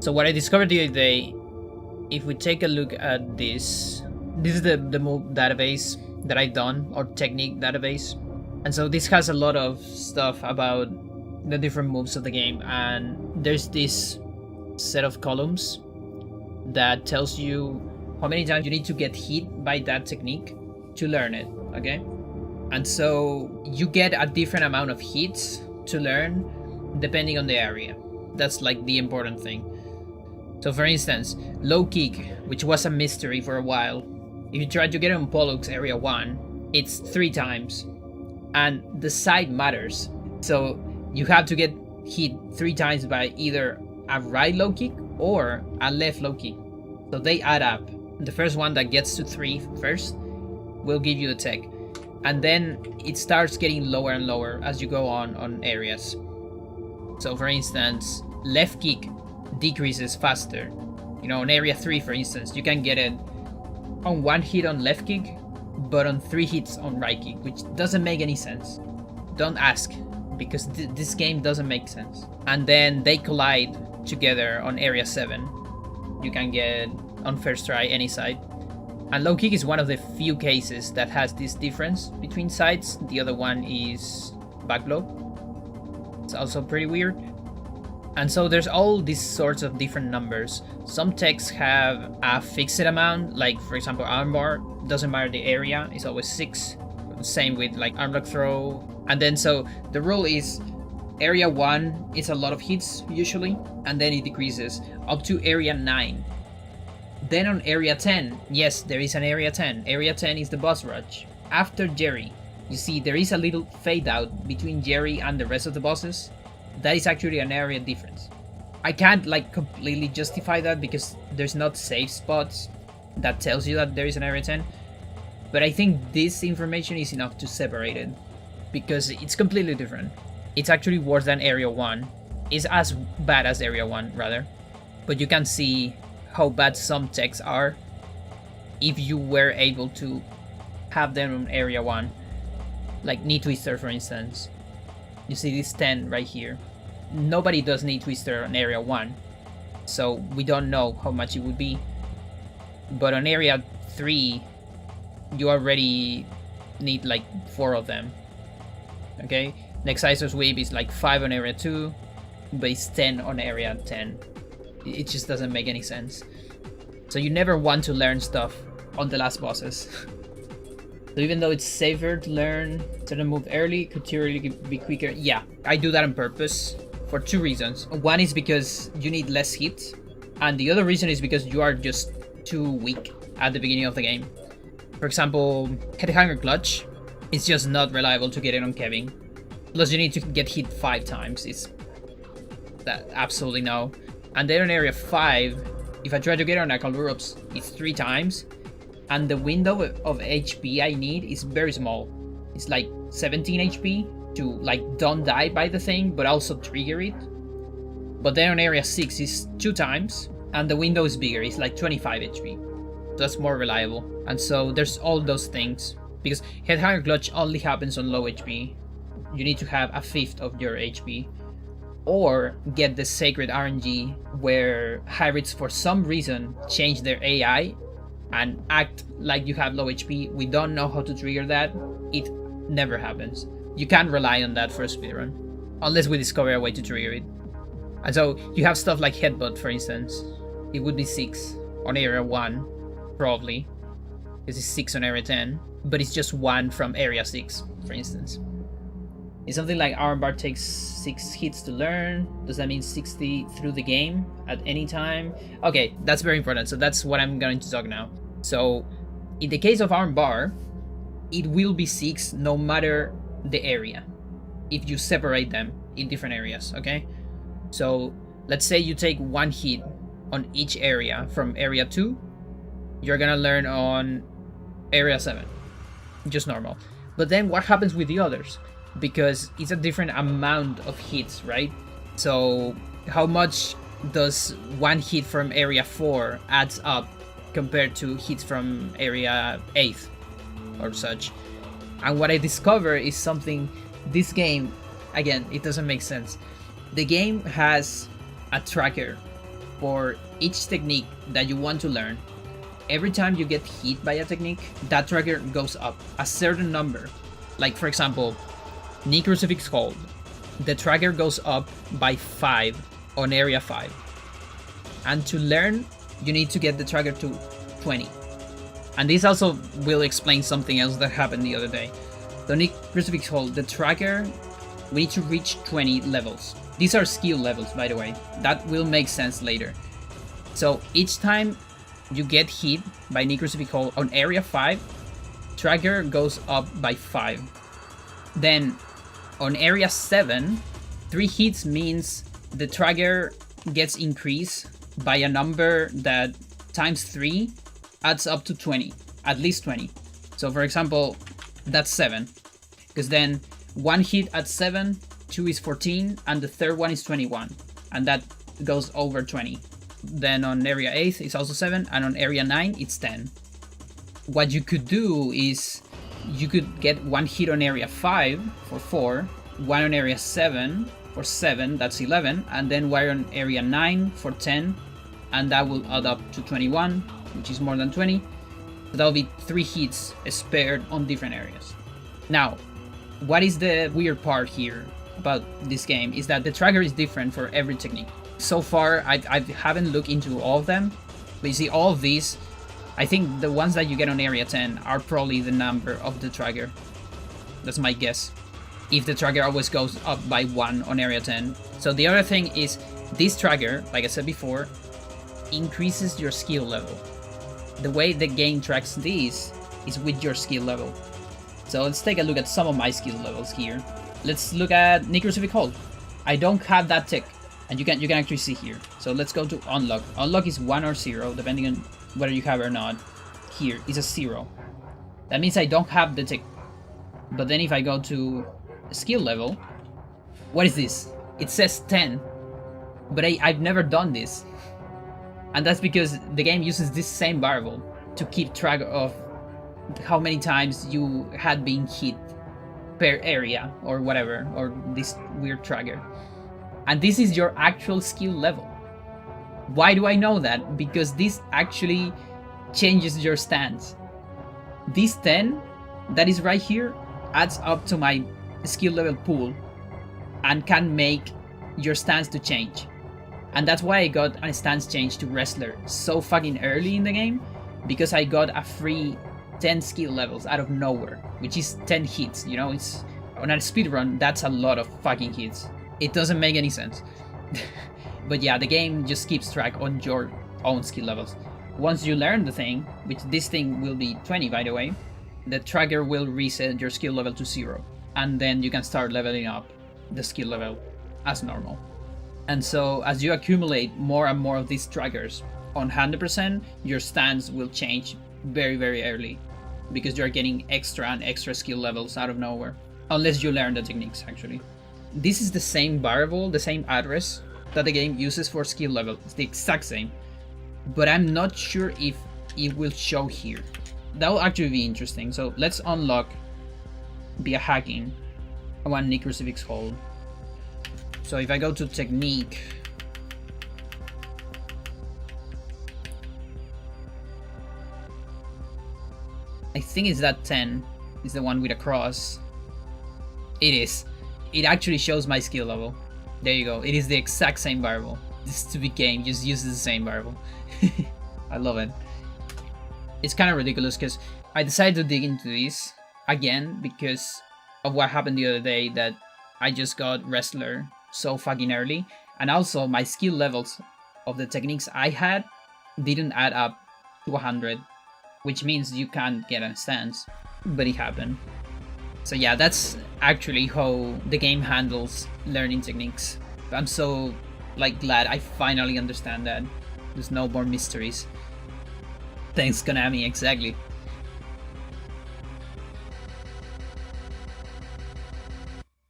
So what I discovered the other day, if we take a look at this is the move database that I've done, or technique database. And so this has a lot of stuff about the different moves of the game, and there's this set of columns that tells you how many times you need to get hit by that technique to learn it, okay? And so you get a different amount of hits to learn depending on the area. That's like the important thing. So for instance, low kick, which was a mystery for a while, if you try to get on Pollux area 1, it's 3 times. And the side matters. So you have to get hit 3 times by either a right low kick or a left low kick. So they add up. The first one that gets to 3 first will give you the tech. And then it starts getting lower and lower as you go on areas. So for instance, left kick decreases faster. You know, on area 3 for instance, you can get it on 1 hit on left kick, but on 3 hits on right kick, which doesn't make any sense. Don't ask, because this game doesn't make sense. And then they collide together on area 7. You can get on first try any side. And low kick is one of the few cases that has this difference between sides. The other one is back blow. It's also pretty weird. And so there's all these sorts of different numbers. Some techs have a fixed amount, like for example Armbar, doesn't matter the area, it's always 6. Same with like arm lock throw. And then so the rule is area 1 is a lot of hits usually, and then it decreases up to area 9. Then on area 10, yes, there is an area 10. Area 10 is the boss rush. After Jerry, you see there is a little fade out between Jerry and the rest of the bosses. That is actually an area difference. I can't like completely justify that because there's not safe spots that tells you that there is an area 10. But I think this information is enough to separate it, because it's completely different. It's actually worse than area 1. It's as bad as area 1 rather. But you can see how bad some techs are if you were able to have them on area 1. Like knee twister for instance. You see this 10 right here. Nobody does knee twister on area 1, so we don't know how much it would be. But on area 3, you already need like 4 of them. Okay, next ISO sweep is like 5 on area 2, but it's 10 on area 10. It just doesn't make any sense. So you never want to learn stuff on the last bosses. So even though it's safer to learn certain move early, could theoretically be quicker. Yeah, I do that on purpose for 2 reasons. One is because you need less hits, and the other reason is because you are just too weak at the beginning of the game. For example, headhanger clutch is just not reliable to get it on Kevin. Plus you need to get hit 5 times. It's that absolutely no. And then on area 5, if I try to get on Akalurops, it's 3 times. And the window of HP I need is very small. It's like 17 HP to like don't die by the thing, but also trigger it. But then on area 6 is 2 times, and the window is bigger, it's like 25 HP. So that's more reliable. And so there's all those things. Because headhanger clutch only happens on low HP. You need to have a 1/5 of your HP. Or get the sacred RNG where hybrids for some reason change their AI and act like you have low HP. We don't know how to trigger that. It never happens. You can't rely on that for a speedrun, unless we discover a way to trigger it. And so you have stuff like headbutt, for instance. It would be 6 on area 1, probably, because it's 6 on area 10, but it's just 1 from area 6, for instance. If something like Armbar takes 6 hits to learn, does that mean 60 through the game at any time? Okay, that's very important, so that's what I'm going to talk now. So, in the case of Armbar, it will be 6 no matter the area, if you separate them in different areas, okay? So, let's say you take 1 hit on each area from area 2, you're gonna learn on area 7, just normal. But then what happens with the others? Because it's a different amount of hits, right? So how much does 1 hit from area 4 adds up compared to hits from area 8 or such? And what I discover is something, this game, again, it doesn't make sense. The game has a tracker for each technique that you want to learn, every time you get hit by a technique, that trigger goes up a certain number. Like for example, knee crucifix hold, the trigger goes up by 5 on area 5. And to learn, you need to get the trigger to 20. And this also will explain something else that happened the other day. The knee crucifix hold, the trigger, we need to reach 20 levels. These are skill levels, by the way. That will make sense later. So each time you get hit by knee crucifix hold on area 5, trigger goes up by 5. Then on area 7, 3 hits means the trigger gets increased by a number that times 3 adds up to 20, at least 20. So for example, that's 7, because then 1 hit at 7, 2 is 14, and the third one is 21, and that goes over 20. Then on area 8 it's also 7, and on area 9 it's 10. What you could do is you could get 1 hit on area 5 for 4, 1 on area 7 for 7, that's 11, and then 1 on area 9 for 10, and that will add up to 21, which is more than 20. So that'll be 3 hits spared on different areas. Now, what is the weird part here about this game is that the trigger is different for every technique. So far, I haven't looked into all of them, but you see all of these, I think the ones that you get on area 10 are probably the number of the trigger. That's my guess. If the trigger always goes up by 1 on area 10. So the other thing is, this trigger, like I said before, increases your skill level. The way the game tracks these is with your skill level. So let's take a look at some of my skill levels here. Let's look at knee crucifix hold. I don't have that tick, and you can actually see here. So let's go to unlock. Unlock is 1 or 0, depending on whether you have it or not. Here is a 0. That means I don't have the tick. But then if I go to skill level, what is this? It says 10, but I've never done this. And that's because the game uses this same variable to keep track of how many times you had been hit per area or whatever, or this weird trigger. And this is your actual skill level. Why do I know that? Because this actually changes your stance. This 10 that is right here adds up to my skill level pool and can make your stance to change. And that's why I got a stance change to wrestler so fucking early in the game, because I got a free 10 skill levels out of nowhere, which is 10 hits, you know. It's on a speedrun, that's a lot of fucking hits. It doesn't make any sense. But yeah, the game just keeps track on your own skill levels. Once you learn the thing, which this thing will be 20 by the way, the trigger will reset your skill level to 0, and then you can start leveling up the skill level as normal. And so as you accumulate more and more of these triggers on 100%, your stance will change very, very early, because you're getting extra and extra skill levels out of nowhere, unless you learn the techniques actually. This is the same variable, the same address that the game uses for skill level. It's the exact same, but I'm not sure if it will show here. That will actually be interesting. So let's unlock via hacking one knee crucifix hold. So if I go to technique, I think it's that 10 is the one with a cross. It is. It actually shows my skill level. There you go. It is the exact same variable. This stupid game just uses the same variable. I love it. It's kind of ridiculous because I decided to dig into this again because of what happened the other day, that I just got wrestler so fucking early, and also my skill levels of the techniques I had didn't add up to 100, which means you can't get a stance, but it happened. So yeah, that's actually how the game handles learning techniques. I'm so glad I finally understand that. There's no more mysteries. Thanks Konami, exactly.